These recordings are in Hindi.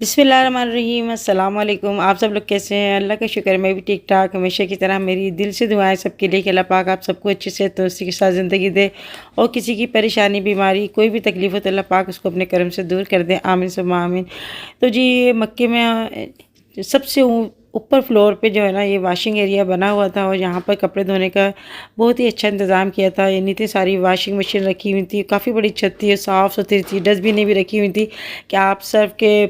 बिस्मिल्लाहिर्रहमानिर्रहीम अस्सलाम वालेकुम। आप सब लोग कैसे हैं? अल्लाह का शुक्र है मैं भी ठीक ठाक। हमेशा की तरह मेरी दिल से दुआएं सबके लिए कि अल्लाह पाक आप सबको अच्छे से तंदुरुस्ती के साथ ज़िंदगी दे और किसी की परेशानी बीमारी कोई भी तकलीफ़ हो तो अल्लाह पाक उसको अपने करम से दूर कर दे। आमीन सुम्मा आमीन। तो जी मक्के में सबसे ऊपर फ्लोर पे जो है ना ये वॉशिंग एरिया बना हुआ था और यहाँ पर कपड़े धोने का बहुत ही अच्छा इंतज़ाम किया था। यानी इतनी सारी वॉशिंग मशीन रखी हुई थी, काफ़ी बड़ी छत थी, साफ़ सुथरी थी, डस्टबिन भी रखी हुई थी कि आप सर्फ के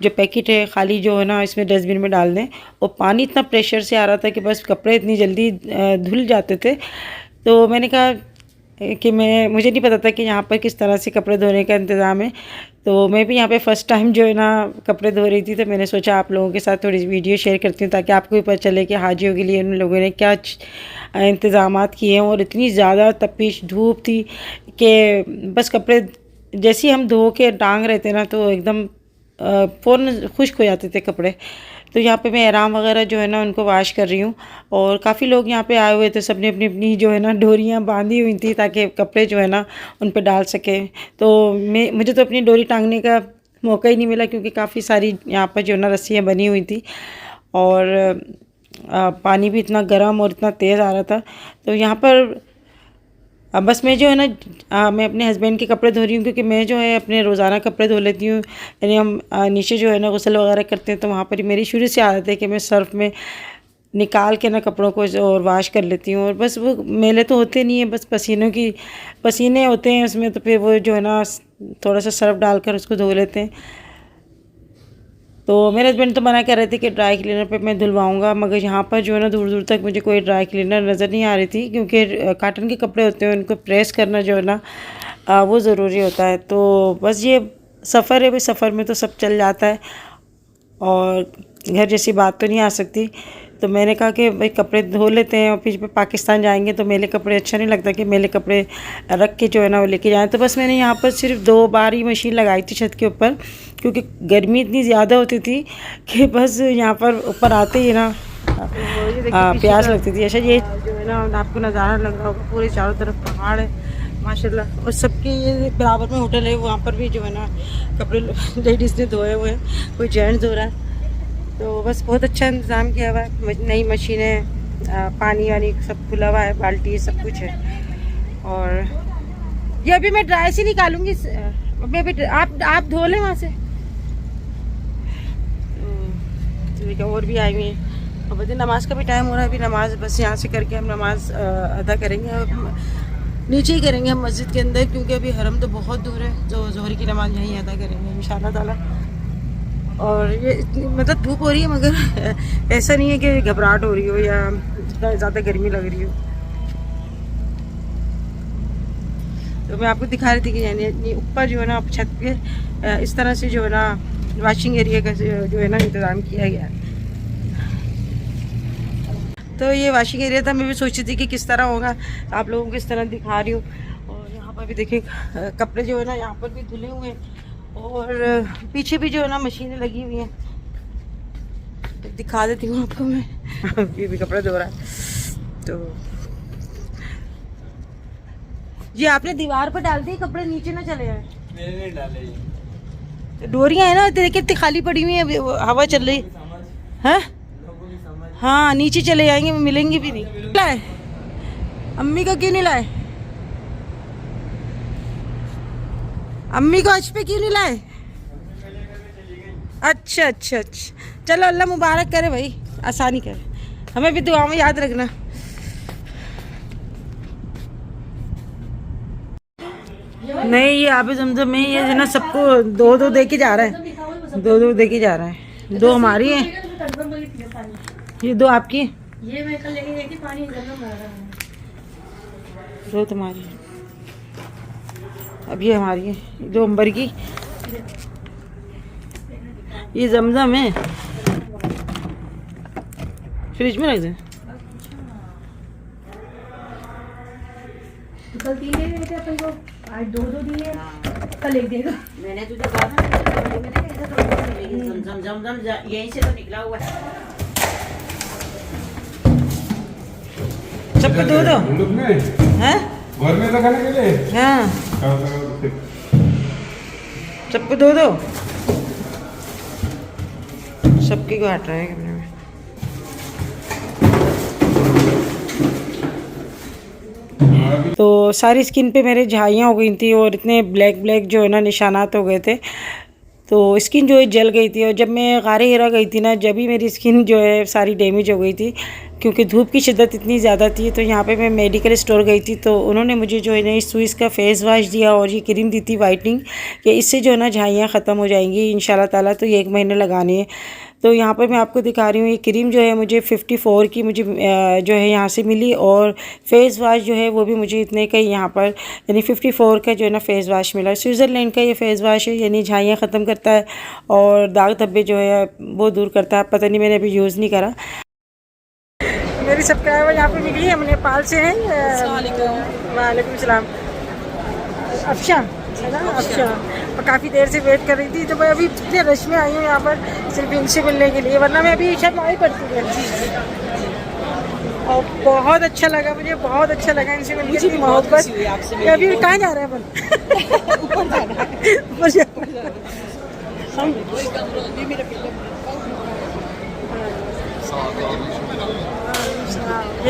जो पैकेट है खाली जो है ना इसमें डस्टबिन में डाल दें। और पानी इतना प्रेशर से आ रहा था कि बस कपड़े इतनी जल्दी धुल जाते थे। तो मैंने कहा कि मुझे नहीं पता था कि यहाँ पर किस तरह से कपड़े धोने का इंतज़ाम है। तो मैं भी यहाँ पे फ़र्स्ट टाइम जो है ना कपड़े धो रही थी, तो मैंने सोचा आप लोगों के साथ थोड़ी वीडियो शेयर करती हूँ ताकि आपको भी पता चले कि हाजियों के लिए उन लोगों ने क्या इंतज़ामात किए हैं। और इतनी ज़्यादा तपिश धूप थी कि बस कपड़े जैसे ही हम धो के टांग रहे थे ना तो एकदम फ़ौरन खुश्क हो जाते थे कपड़े। तो यहाँ पे मैं एहराम वगैरह जो है ना उनको वाश कर रही हूँ और काफ़ी लोग यहाँ पे आए हुए थे, सबने अपनी अपनी जो है ना डोरियाँ बांधी हुई थी ताकि कपड़े जो है ना उन पे डाल सके। तो मुझे तो अपनी डोरी टांगने का मौका ही नहीं मिला क्योंकि काफ़ी सारी यहाँ पर जो है ना रस्सियाँ बनी हुई थी और पानी भी इतना गर्म और इतना तेज़ आ रहा था। तो यहाँ पर अब बस मैं जो है ना मैं अपने हस्बैंड के कपड़े धो रही हूँ क्योंकि मैं जो है अपने रोज़ाना कपड़े धो लेती हूँ। यानी हम नीचे जो है ना गुस्ल वगैरह करते हैं तो वहाँ पर मेरी शुरू से आदत है कि मैं सर्फ में निकाल के ना कपड़ों को और वाश कर लेती हूँ। और बस वो मेले तो होते नहीं है, बस पसीने होते हैं उसमें, तो फिर वो जो है ना थोड़ा सा सर्फ डालकर उसको धो लेते हैं। तो मेरे हस्बैंड तो मना कर रहे थे कि ड्राई क्लीनर पे मैं धुलवाऊंगा, मगर यहाँ पर जो है ना दूर दूर तक मुझे कोई ड्राई क्लीनर नज़र नहीं आ रही थी क्योंकि काटन के कपड़े होते हैं उनको प्रेस करना जो है ना वो ज़रूरी होता है। तो बस ये सफ़र है भाई, सफ़र में तो सब चल जाता है और घर जैसी बात तो नहीं आ सकती। तो मैंने कहा कि भाई कपड़े धो लेते हैं और फिर पाकिस्तान जाएंगे तो मेले कपड़े अच्छा नहीं लगता कि मेले कपड़े रख के जो है ना वो लेके जाएँ। तो बस मैंने यहाँ पर सिर्फ 2 बार ही मशीन लगाई थी छत के ऊपर क्योंकि गर्मी इतनी ज़्यादा होती थी कि बस यहाँ पर ऊपर आते ही ना प्यास लगती थी। अच्छा ये जो है ना आपको नज़ारा लग रहा होगा, पूरे चारों तरफ पहाड़ है माशाल्लाह और सबके ये बराबर में होटल है, वहाँ पर भी जो है ना कपड़े लेडीज़ ने धोए हुए हैं, कोई जेंट्स धो रहा है। तो बस बहुत अच्छा इंतज़ाम किया हुआ है, नई मशीनें, पानी वानी सब खुला हुआ है, बाल्टी सब कुछ है। और ये अभी मैं ड्राई से निकालूंगी, अभी आप धो लें वहाँ से। तो और भी आई हुई है और बच्चे नमाज का भी टाइम हो रहा है, अभी नमाज बस यहाँ से करके हम नमाज अदा करेंगे और नीचे ही करेंगे हम मस्जिद के अंदर क्योंकि अभी हरम तो बहुत दूर है, तो ज़ोहर की नमाज यहीं अदा करेंगे इंशाअल्लाह ताला। और ये मतलब धूप हो रही है मगर ऐसा नहीं है कि घबराहट हो रही हो या ज़्यादा गर्मी लग रही हो। तो मैं आपको दिखा रही थी कि यानी ऊपर जो है ना छत पे इस तरह से जो है ना वॉशिंग एरिया का जो है ना इंतज़ाम किया गया है। तो ये वॉशिंग एरिया था, मैं भी सोची थी कि किस तरह होगा, आप लोगों को इस तरह दिखा रही हूँ। और यहाँ पर भी देखिए कपड़े जो है ना यहाँ पर भी धुले हुए हैं और पीछे भी जो है ना मशीनें लगी हुई हैं, तो दिखा देती हूँ आपको मैं। ये भी कपड़ा धो रहा है। तो ये आपने दीवार पर डाल दिए कपड़े, नीचे ना चले जाए। मैंने नहीं डाले, डोरियाँ है ना देखिए इतनी खाली पड़ी हुई है, हवा चल रही है। हाँ नीचे चले जाएंगे, मिलेंगे भी नहीं। लाए अम्मी को क्यों नहीं लाए? अम्मी को आज पे क्यों नहीं लाए? अच्छा अच्छा अच्छा, चलो अल्लाह मुबारक करे भाई, आसानी करे, हमें भी दुआ में याद रखना। नहीं ये आबे जमजम में ये है ना सबको 2-2 दे के जा रहा है, 2-2 दे के जा रहा है। 2 हमारी है, ये 2 आपकी, ये मैं कल लेके गई थी, पानी जमजम भरा था। 2 तुम्हारी है, अब ये हमारी है, 2 अंबर की, ये जमजम है, फ्रिज में रख दे। कल 3 दे रहे थे अपन को, आज 2-2 दिए, कल 1 देगा। मैंने तुझे कहा था जमजम यहीं से तो निकला हुआ है। सबको 2-2 हैं? घर में तो खाने के लिए हाँ सबको 2-2। चुटकी को हट रहा है कैमरे में। तो सारी स्किन पे मेरे झाइयाँ हो गई थी और इतने ब्लैक ब्लैक जो है ना निशानात हो गए थे, तो स्किन जो है जल गई थी। और जब मैं गारे हिरा गई थी ना, जब भी मेरी स्किन जो है सारी डैमेज हो गई थी, क्योंकि धूप की शिद्दत इतनी ज़्यादा थी। तो यहाँ पे मैं मेडिकल स्टोर गई थी, तो उन्होंने मुझे जो है ना स्विस का फेस वॉश दिया और ये क्रीम दी थी वाइटनिंग, कि इससे जो है ना झाइयाँ ख़त्म हो जाएंगी इंशाल्लाह ताला। तो ये 1 महीने लगानी है। तो यहाँ पर मैं आपको दिखा रही हूँ, ये क्रीम जो है मुझे 54 की मुझे जो है यहाँ से मिली, और फेस वॉश जो है वो भी मुझे इतने का ही यहाँ पर यानी 54 का जो है ना फेस वॉश मिला। स्विट्ज़रलैंड का ये फेस वॉश है, यानी झाइयाँ ख़त्म करता है और दाग धब्बे जो है वो दूर करता है। पता नहीं, मैंने अभी यूज़ नहीं करा। मेरी सब्सक्राइबर यहाँ पे मिली है, हम नेपाल से हैं। वालेकुम सलाम। अफशा है ना, अफशा। और काफ़ी देर से वेट कर रही थी, तो मैं अभी इतने रश में आई हूँ यहाँ पर सिर्फ इनसे मिलने के लिए, वरना मैं अभी शायद आई पड़ती है। और बहुत अच्छा लगा मुझे, बहुत अच्छा लगा इनसे मिलकर, इतनी मोहब्बत। अभी कहाँ जा रहे हैं अपन? ऊपर जाना है, ऊपर जाना।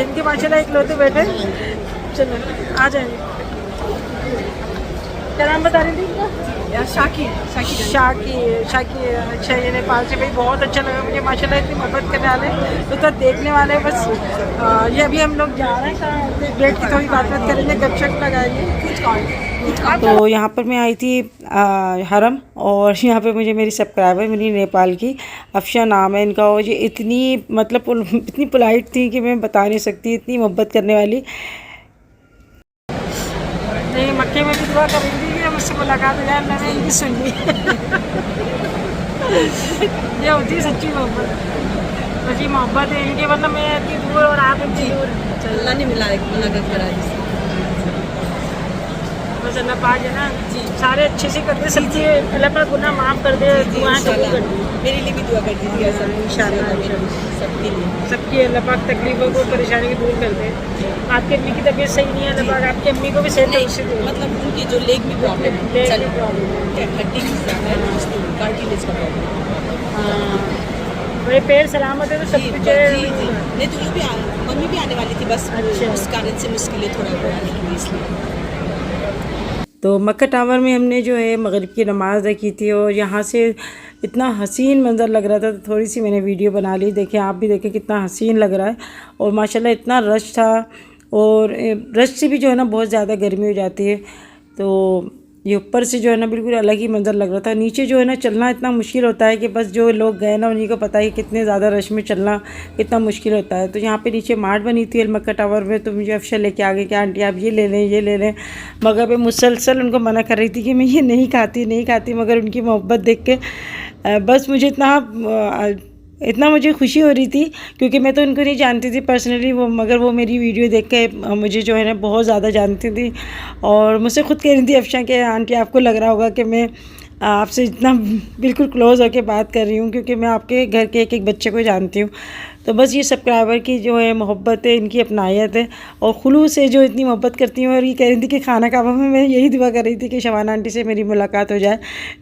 इनके माशाल्लाह एक लोते बैठे। चलो आ जाएंगे। क्या नाम बता रही थी इनका? शाकी। अच्छा, ये नेपाल से। भाई बहुत अच्छा लगा मुझे माशाल्लाह, इतनी मोहब्बत करने वाले तो देखने वाले बस। ये अभी हम लोग जा रहे हैं, गेट की थोड़ी बात करेंगे, गपशप लगाएंगे। तो यहाँ पर मैं आई थी हरम, और यहाँ पे मुझे मेरी सब्सक्राइबर मिली नेपाल की, अफशा नाम है इनका। और ये इतनी मतलब इतनी पोलाइट थी कि मैं बता नहीं सकती, इतनी मोहब्बत करने वाली। नहीं, मक्के में भी दुआ कर रही थी कि मुझसे मुलाकात हो जाए, मैंने इनकी सुन ली। ये होती है सच्ची मोहब्बत, सच्ची मोहब्बत है इनके। मतलब मैं इतनी दूर और आप इतनी दूर, अल्लाह ने मुलाकात करा दी। बस अल्लाह पाक है ना सारे अच्छे से करते, सबके अल्लाह पाक गुनाह माफ़ कर दे, दुआएं कबूल कर दे। मेरे लिए भी दुआ कर दीजिएगा सब, इंशाल्लाह सबके लिए, सबकी अल्लाह पाक तकलीफ़ों को, परेशानी को दूर कर दे। आपकी अम्मी की तबीयत सही नहीं है, अल्लाह पाक आपकी अम्मी को भी सेहत से दे। मतलब उनकी जो लेग में प्रॉब्लम है, हड्डी की कार्टिलेज का प्रॉब्लम। हाँ, मेरे पैर सलामत है तो सब कुछ है। नहीं तो वो भी मम्मी भी आने वाली थी, बस उस कारण से मुश्किलें थोड़ा आने की, इसलिए। तो मक्का टावर में हमने जो है मगरिब की नमाज़ अदा की थी, और यहाँ से इतना हसीन मंज़र लग रहा था, तो थोड़ी सी मैंने वीडियो बना ली। देखें, आप भी देखें कितना हसीन लग रहा है। और माशाल्लाह इतना रश था, और रश से भी जो है ना बहुत ज़्यादा गर्मी हो जाती है। तो ये ऊपर से जो है ना बिल्कुल अलग ही मंज़र लग रहा था। नीचे जो है ना चलना इतना मुश्किल होता है कि बस जो लोग गए ना उन्हीं को पता है कि कितने ज़्यादा रश में चलना कितना मुश्किल होता है। तो यहाँ पे नीचे मार्ट बनी थी मक्का टावर में, तो मुझे अफशा लेके आ गई कि आंटी आप ये ले लें, ये ले लें। मगर मैं मुसलसल उनको मना कर रही थी कि मैं ये नहीं खाती। मगर उनकी मोहब्बत देख के बस मुझे इतना मुझे खुशी हो रही थी, क्योंकि मैं तो उनको नहीं जानती थी पर्सनली, मगर वो मेरी वीडियो देख के मुझे जो है ना बहुत ज़्यादा जानती थी। और मुझसे ख़ुद कह रही थी अफशा के आंटी आपको लग रहा होगा कि मैं आपसे इतना बिल्कुल क्लोज़ होकर बात कर रही हूँ, क्योंकि मैं आपके घर के एक एक बच्चे को जानती हूँ। तो बस ये सब्सक्राइबर की जो है मोहब्बत है, इनकी अपनायत है, और खुलूस से जो इतनी मोहब्बत करती हूँ। और ये कह रही थी कि खाना काबा में मैं यही दुआ कर रही थी कि शबाना आंटी से मेरी मुलाकात हो जाए,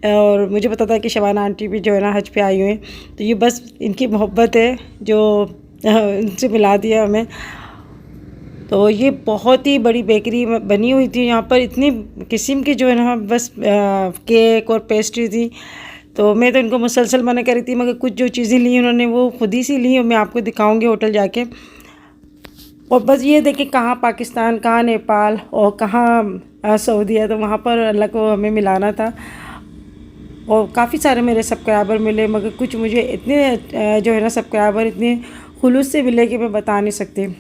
और मुझे पता था कि शबाना आंटी भी जो है ना हज पे आई हुई हैं। तो ये बस इनकी मोहब्बत है जो इनसे मिला दिया हमें। तो ये बहुत ही बड़ी बेकरी बनी हुई थी यहाँ पर, इतनी किस्म की जो है ना बस केक और पेस्ट्री थी। तो मैं तो इनको मुसलसल मना कर रही थी, मगर कुछ जो चीज़ें ली उन्होंने वो खुद ही सी ली, और मैं आपको दिखाऊंगी होटल जाके। और बस ये देखें कहाँ पाकिस्तान, कहाँ नेपाल और कहाँ सऊदी है, तो वहाँ पर अल्लाह को हमें मिलाना था। और काफ़ी सारे मेरे सब्सक्राइबर मिले, मगर कुछ मुझे इतने जो है ना सब्सक्राइबर इतने खुलूस से मिले कि मैं बता नहीं सकती।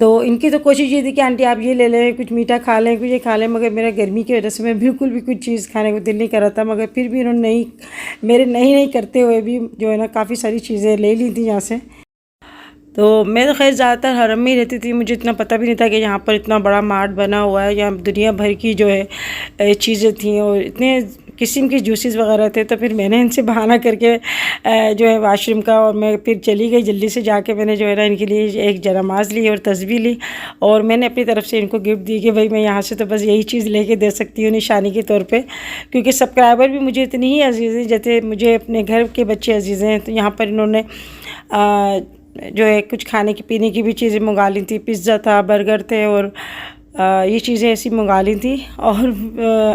तो इनकी तो कोशिश ये थी कि आंटी आप ये ले लें, कुछ मीठा खा लें, कुछ ये खा लें, मगर मेरा गर्मी की वजह से मैं बिल्कुल भी कुछ चीज़ खाने को दिल नहीं कर रहा था। मगर फिर भी उन्होंने मेरे नहीं करते हुए भी जो है ना काफ़ी सारी चीज़ें ले ली थी यहाँ से। तो मैं तो खैर ज़्यादातर हरम में ही रहती थी, मुझे इतना पता भी नहीं था कि यहाँ पर इतना बड़ा मार्ट बना हुआ है, यहाँ दुनिया भर की जो है चीज़ें थी, और इतने किस्म के जूसेस वगैरह थे। तो फिर मैंने इनसे बहाना करके जो है वाशरूम का, और मैं फिर चली गई जल्दी से जाके। मैंने जो है ना इनके लिए एक नमाज़ ली और तस्बीह ली, और मैंने अपनी तरफ से इनको गिफ्ट दी कि भाई मैं यहाँ से तो बस यही चीज़ लेके दे सकती हूँ निशानी के तौर पे, क्योंकि सब्सक्राइबर भी मुझे इतनी ही अजीज़ हैं जैसे मुझे अपने घर के बच्चे अजीज़ हैं। तो यहाँ पर इन्होंने जो है कुछ खाने की पीने की भी चीज़ें मंगा ली थी, पिज़्ज़ा था, बर्गर थे, और ये चीज़ें ऐसी मंगा ली थी। और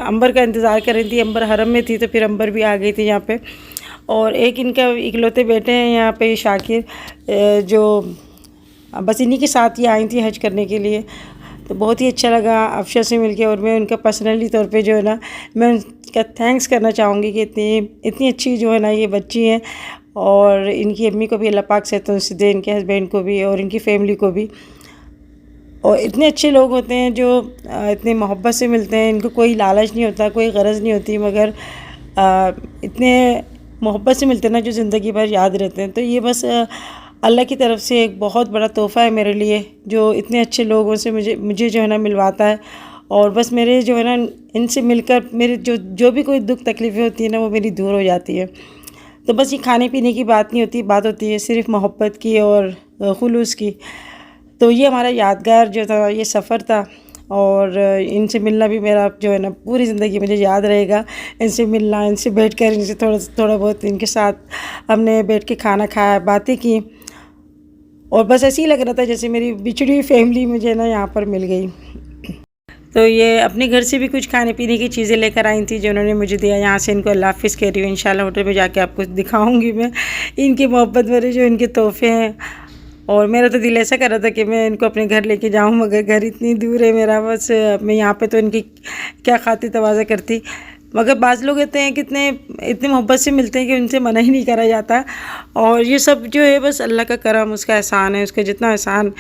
अंबर का इंतज़ार कर रही थी, अंबर हरम में थी, तो फिर अंबर भी आ गई थी यहाँ पे। और एक इनका इकलौते बेटे हैं यहाँ पे शाकिर, जो बस इन्हीं के साथ ही आई थी हज करने के लिए। तो बहुत ही अच्छा लगा अफशा से मिलके, और मैं उनका पर्सनली तौर पे जो है ना मैं उनका थैंक्स करना चाहूँगी कि इतनी अच्छी जो है ना ये बच्ची हैं, और इनकी अम्मी को भी अल्लाह पाक से तंदुरुस्ती दे, इनके हस्बैंड को भी और इनकी फैमिली को भी। और इतने अच्छे लोग होते हैं जो इतने मोहब्बत से मिलते हैं, इनको कोई लालच नहीं होता, कोई गरज नहीं होती, मगर इतने मोहब्बत से मिलते हैं ना जो ज़िंदगी भर याद रहते हैं। तो ये बस अल्लाह की तरफ से एक बहुत बड़ा तोहफ़ा है मेरे लिए, जो इतने अच्छे लोगों से मुझे जो है ना मिलवाता है। और बस मेरे जो है ना इनसे मिलकर मेरे जो भी कोई दुख तकलीफ़ें होती है ना वो मेरी दूर हो जाती है। तो बस ये खाने पीने की बात नहीं होती, बात होती है सिर्फ़ मोहब्बत की और खुलूस की। तो ये हमारा यादगार जो था ये सफ़र था, और इनसे मिलना भी मेरा जो है ना पूरी ज़िंदगी मुझे याद रहेगा। इनसे मिलना, इनसे बैठकर इनसे थोड़ा बहुत इनके साथ हमने बैठ के खाना खाया, बातें की, और बस ऐसे ही लग रहा था जैसे मेरी बिछड़ी हुई फैमिली मुझे ना यहाँ पर मिल गई। तो ये अपने घर से भी कुछ खाने पीने की चीज़ें लेकर आई थी जो उन्होंने मुझे दिया। यहाँ से इनको अल्लाह हाफ़िज़ कह रही हूँ। इंशाल्लाह होटल में जाके आपको दिखाऊंगी मैं इनकी मोहब्बत भरे जो इनके तोहफ़े हैं। और मेरा तो दिल ऐसा कर रहा था कि मैं इनको अपने घर लेके जाऊँ, मगर घर इतनी दूर है मेरा, बस मैं यहाँ पे तो इनकी क्या खातिर तवाज़ा करती। मगर बाज़ लोग कहते हैं कि इतने मोहब्बत से मिलते हैं कि उनसे मना ही नहीं करा जाता। और ये सब जो है बस अल्लाह का करम, उसका एहसान है, उसका जितना एहसान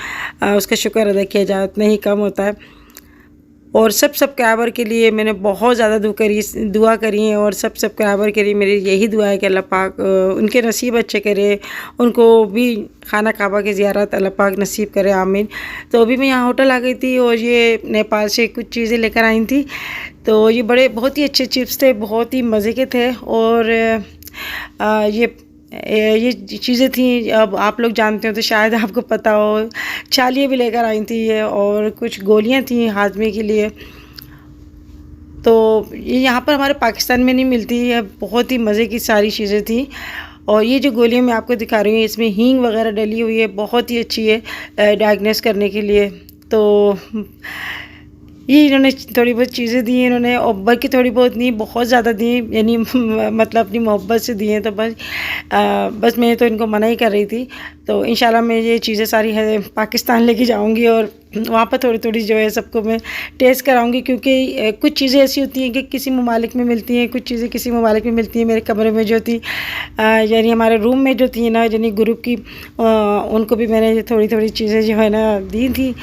उसका शुक्र अदा किया जाए उतना ही कम होता है। और सब सब्सक्राइबर के लिए मैंने बहुत ज़्यादा दुआ करी है, और सब सब्सक्राइबर के लिए मेरी यही दुआ है कि अल्लाह पाक उनके नसीब अच्छे करे, उनको भी खाना काबा की ज़ियारत अल्लाह पाक नसीब करे, आमीन। तो अभी मैं यहाँ होटल आ गई थी, और ये नेपाल से कुछ चीज़ें लेकर आई थी। तो ये बहुत ही अच्छे चिप्स थे, बहुत ही मज़े के थे। और ये चीज़ें थी, अब आप लोग जानते हो तो शायद आपको पता हो, छालियाँ भी लेकर आई थी ये, और कुछ गोलियाँ थी हाजमे के लिए। तो ये यहाँ पर हमारे पाकिस्तान में नहीं मिलती है, बहुत ही मज़े की सारी चीज़ें थी। और ये जो गोलियाँ मैं आपको दिखा रही हूँ इसमें हींग वगैरह डली हुई है, बहुत ही अच्छी है डायग्नोस करने के लिए। तो ये इन्होंने थोड़ी बहुत चीज़ें दी इन्होंने, और बल्कि थोड़ी बहुत नहीं बहुत ज़्यादा दी, यानी मतलब अपनी मोहब्बत से दिए। तो बस मैं तो इनको मना ही कर रही थी। तो इंशाल्लाह मैं ये चीज़ें सारी है पाकिस्तान लेके जाऊंगी, और वहाँ पर थोड़ी थोड़ी जो है सबको मैं टेस्ट कराऊंगी, क्योंकि कुछ चीज़ें ऐसी होती हैं कि किसी ममालिक में मिलती हैं, कुछ चीज़ें किसी ममालिक में मिलती हैं। मेरे कमरे में जो थी यानी हमारे रूम में जो थी ना यानी ग्रुप की, उनको भी मैंने थोड़ी थोड़ी चीज़ें जो है ना दी थी,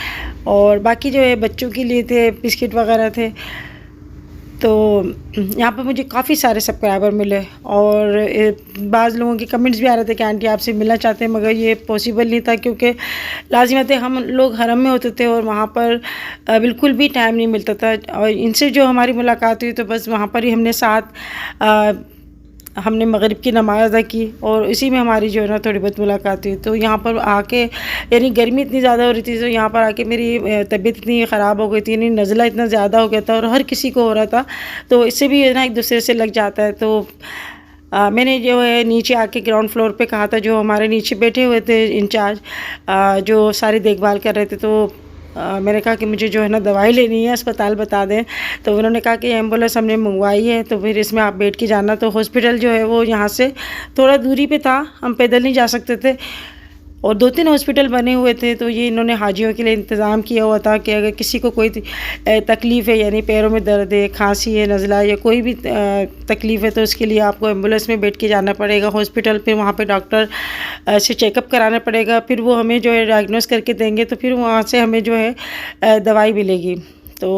और बाकी जो है बच्चों के लिए थे, बिस्किट वगैरह थे। तो यहाँ पर मुझे काफ़ी सारे सब्सक्राइबर मिले, और बाज़ लोगों के कमेंट्स भी आ रहे थे कि आंटी आपसे मिलना चाहते हैं, मगर ये पॉसिबल नहीं था, क्योंकि लाजिमत है हम लोग हरम में होते थे और वहाँ पर बिल्कुल भी टाइम नहीं मिलता था। और इनसे जो हमारी मुलाकात हुई तो बस वहाँ पर ही हमने मगरिब की नमाज़ अदा की, और इसी में हमारी जो है ना थोड़ी बहुत मुलाकात हुई। तो यहाँ पर आके यानी गर्मी इतनी ज़्यादा हो रही थी, तो यहाँ पर आके मेरी तबीयत इतनी ख़राब हो गई थी, यानी नज़ला इतना ज़्यादा हो गया था, और हर किसी को हो रहा था। तो इससे भी ना एक दूसरे से लग जाता है। तो मैंने जो है नीचे आके ग्राउंड फ्लोर पे कहा था, जो हमारे नीचे बैठे हुए थे इंचार्ज जो सारी देखभाल कर रहे थे, तो मैंने कहा कि मुझे जो है ना दवाई लेनी है, अस्पताल बता दें। तो उन्होंने कहा कि एम्बुलेंस हमने मंगवाई है, तो फिर इसमें आप बैठ के जाना। तो हॉस्पिटल जो है वो यहाँ से थोड़ा दूरी पे था, हम पैदल नहीं जा सकते थे, और 2-3 हॉस्पिटल बने हुए थे। तो ये इन्होंने हाजियों के लिए इंतज़ाम किया हुआ था कि अगर किसी को कोई तकलीफ़ है, यानी पैरों में दर्द है, खांसी है, नज़ला या कोई भी तकलीफ़ है, तो उसके लिए आपको एम्बुलेंस में बैठ के जाना पड़ेगा हॉस्पिटल। फिर वहाँ पे डॉक्टर से चेकअप कराना पड़ेगा, फिर वो हमें जो है डायग्नोस करके देंगे, तो फिर वहाँ से हमें जो है दवाई मिलेगी। तो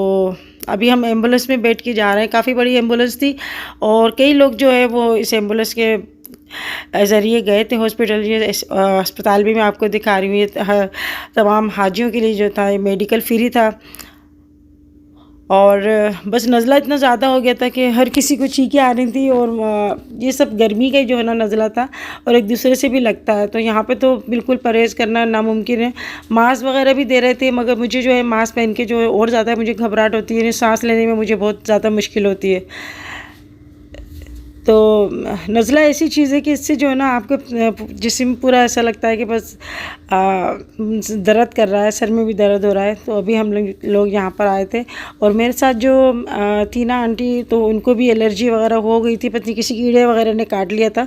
अभी हम एम्बुलेंस में बैठ के जा रहे हैं। काफ़ी बड़ी एम्बुलेंस थी, और कई लोग जो है वो इस एम्बुलेंस के ज़रिए गए थे हॉस्पिटल। ये अस्पताल भी मैं आपको दिखा रही हूँ। तमाम हाजियों के लिए जो था मेडिकल फ्री था, और बस नज़ला इतना ज़्यादा हो गया था कि हर किसी को चीखें आ रही थी। और ये सब गर्मी का जो है ना नज़ला था और एक दूसरे से भी लगता है, तो यहाँ पे तो बिल्कुल परहेज़ करना नामुमकिन है। मास्क वगैरह भी दे रहे थे, मगर मुझे जो है मास्क पहन के जो है और ज़्यादा मुझे घबराहट होती है, सांस लेने में मुझे बहुत ज़्यादा मुश्किल होती है। तो नज़ला ऐसी चीज़ है कि इससे जो है ना आपका जिस्म पूरा ऐसा लगता है कि बस दर्द कर रहा है, सर में भी दर्द हो रहा है। तो अभी हम लोग यहाँ पर आए थे और मेरे साथ जो थी ना आंटी, तो उनको भी एलर्जी वगैरह हो गई थी, पता नहीं किसी कीड़े वगैरह ने काट लिया था,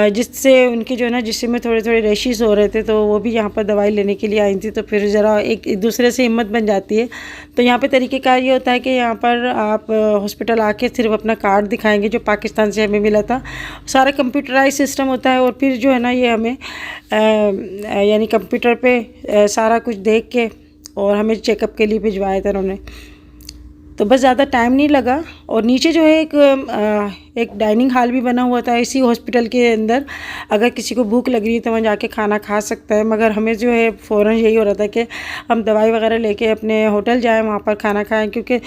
जिससे उनके जो है ना जिस्म में थोड़े थोड़े रैशेस हो रहे थे। तो वो भी यहाँ पर दवाई लेने के लिए आई थी। तो फिर ज़रा एक दूसरे से हिम्मत बन जाती है। तो यहाँ पर तरीक़ेकार ये होता है कि यहाँ पर आप हॉस्पिटल आके सिर्फ अपना कार्ड दिखाएंगे जो पाकिस्तान से हमें मिला था। सारा कंप्यूटराइज सिस्टम होता है और फिर जो है ना ये हमें यानी कंप्यूटर पे सारा कुछ देख के और हमें चेकअप के लिए भिजवाया था उन्होंने। तो बस ज़्यादा टाइम नहीं लगा। और नीचे जो है एक डाइनिंग हॉल भी बना हुआ था इसी हॉस्पिटल के अंदर। अगर किसी को भूख लग रही है तो वहाँ जाके खाना खा सकता है। मगर हमें जो है फ़ौरन यही हो रहा था कि हम दवाई वगैरह लेके अपने होटल जाएं, वहाँ पर खाना खाएं, क्योंकि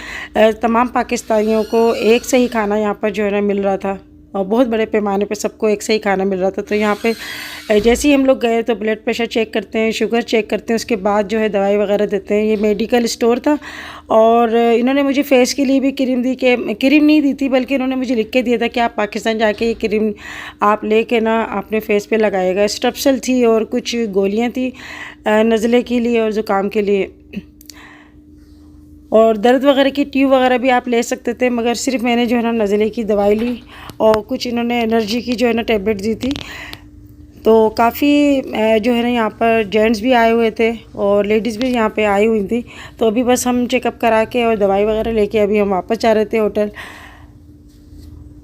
तमाम पाकिस्तानियों को एक से ही खाना यहाँ पर जो है ना मिल रहा था और बहुत बड़े पैमाने पे सबको एक से ही खाना मिल रहा था। तो यहाँ पे जैसे ही हम लोग गए तो ब्लड प्रेशर चेक करते हैं, शुगर चेक करते हैं, उसके बाद जो है दवाई वगैरह देते हैं। ये मेडिकल स्टोर था और इन्होंने मुझे फ़ेस के लिए भी क्रीम दी, कि क्रीम नहीं दी थी बल्कि इन्होंने मुझे लिख के दिया था कि आप पाकिस्तान जाके ये क्रीम आप लेके ना अपने फेस पे लगाएगा। स्ट्रेप्सिल थी और कुछ गोलियाँ थी नज़ले के लिए और ज़ुकाम के लिए, और दर्द वगैरह की ट्यूब वगैरह भी आप ले सकते थे। मगर सिर्फ मैंने जो है ना नज़ले की दवाई ली और कुछ इन्होंने एनर्जी की जो है ना टेबलेट दी थी। तो काफ़ी जो है ना यहाँ पर जेंट्स भी आए हुए थे और लेडीज़ भी यहाँ पे आई हुई थी। तो अभी बस हम चेकअप करा के और दवाई वगैरह लेके अभी हम वापस जा रहे थे होटल।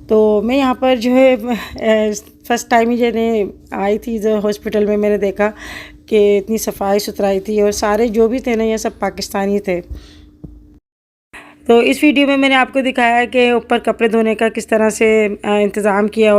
तो मैं यहाँ पर जो है फ़र्स्ट टाइम ही जब आई थी जो हॉस्पिटल में, मैंने देखा कि इतनी सफाई सुथराई थी और सारे जो भी थे ना ये सब पाकिस्तानी थे। तो इस वीडियो में मैंने आपको दिखाया है कि ऊपर कपड़े धोने का किस तरह से इंतज़ाम किया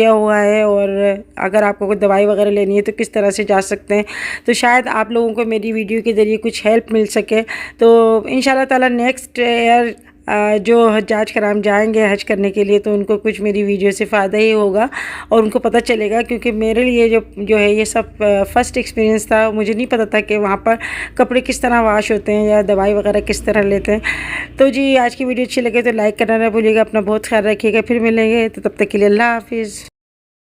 हुआ है, और अगर आपको कोई दवाई वगैरह लेनी है तो किस तरह से जा सकते हैं। तो शायद आप लोगों को मेरी वीडियो के ज़रिए कुछ हेल्प मिल सके। तो इंशाल्लाह ताला नेक्स्ट ईयर जो हज्जाज कराम जाएंगे हज करने के लिए, तो उनको कुछ मेरी वीडियो से फ़ायदा ही होगा और उनको पता चलेगा। क्योंकि मेरे लिए जो है ये सब फ़र्स्ट एक्सपीरियंस था। मुझे नहीं पता था कि वहाँ पर कपड़े किस तरह वाश होते हैं या दवाई वगैरह किस तरह लेते हैं। तो जी आज की वीडियो अच्छी लगे तो लाइक करना ना भूलिएगा। अपना बहुत ख्याल रखिएगा। फिर मिलेंगे, तो तब तक के लिए अल्लाह हाफिज़।